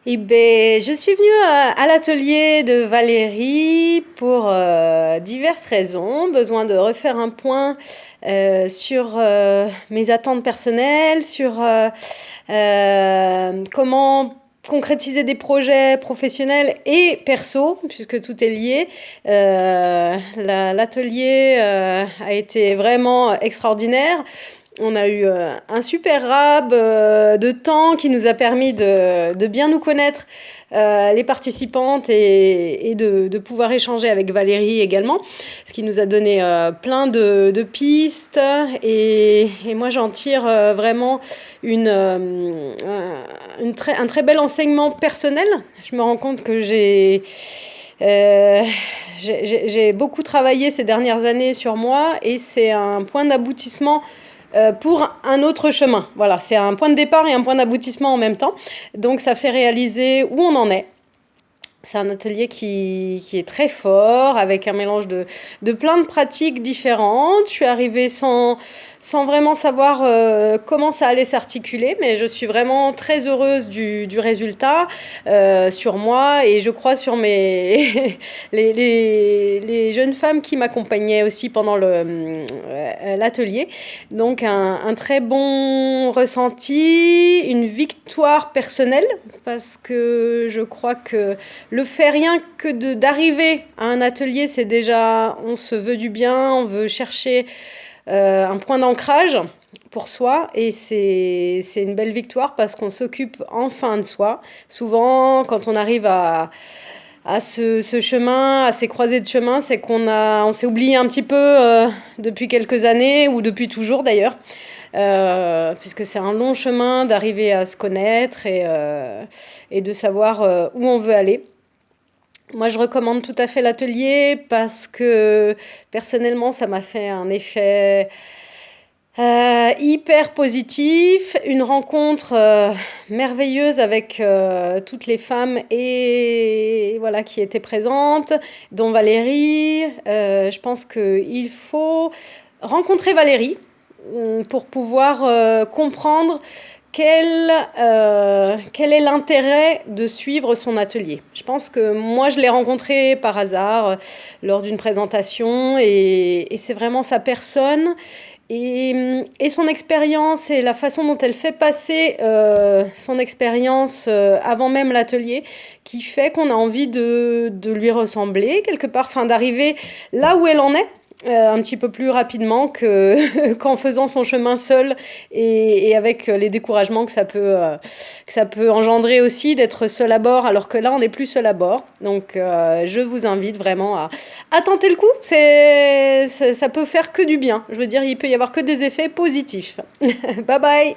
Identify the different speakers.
Speaker 1: Eh ben, je suis venue à l'atelier de Valérie pour diverses raisons. Besoin de refaire un point sur mes attentes personnelles, sur comment concrétiser des projets professionnels et perso, puisque tout est lié. L'atelier a été vraiment extraordinaire. On a eu un super rab de temps qui nous a permis de bien nous connaître, les participantes, et de pouvoir échanger avec Valérie également, ce qui nous a donné plein de pistes. Et moi, j'en tire vraiment un très bel enseignement personnel. Je me rends compte que euh, j'ai beaucoup travaillé ces dernières années sur moi, et c'est un point d'aboutissement pour un autre chemin. Voilà, c'est un point de départ et un point d'aboutissement en même temps. Donc ça fait réaliser où on en est. C'est un atelier qui est très fort, avec un mélange de plein de pratiques différentes. Je suis arrivée sans vraiment savoir comment ça allait s'articuler, mais je suis vraiment très heureuse du résultat sur moi, et je crois sur les jeunes femmes qui m'accompagnaient aussi pendant l'atelier. Donc un très bon ressenti, une victoire personnelle, parce que je crois que le fait rien que d'arriver à un atelier, c'est déjà, on se veut du bien, on veut chercher un point d'ancrage pour soi, et c'est une belle victoire parce qu'on s'occupe enfin de soi. Souvent, quand on arrive à ce chemin, à ces croisées de chemin, c'est on s'est oublié un petit peu depuis quelques années, ou depuis toujours d'ailleurs, puisque c'est un long chemin d'arriver à se connaître et de savoir où on veut aller. Moi, je recommande tout à fait l'atelier parce que personnellement, ça m'a fait un effet hyper positif, une rencontre merveilleuse avec toutes les femmes et voilà qui étaient présentes, dont Valérie. Je pense qu'il faut rencontrer Valérie pour pouvoir comprendre quel est l'intérêt de suivre son atelier. Je pense que moi, je l'ai rencontré par hasard lors d'une présentation, et c'est vraiment sa personne et son expérience, et la façon dont elle fait passer son expérience avant même l'atelier, qui fait qu'on a envie de lui ressembler quelque part, enfin d'arriver là où elle en est. Un petit peu plus rapidement qu'en faisant son chemin seul, et avec les découragements que ça peut engendrer aussi d'être seul à bord, alors que là on n'est plus seul à bord. Donc je vous invite vraiment à tenter le coup. Ça peut faire que du bien. Je veux dire, il peut y avoir que des effets positifs. Bye bye.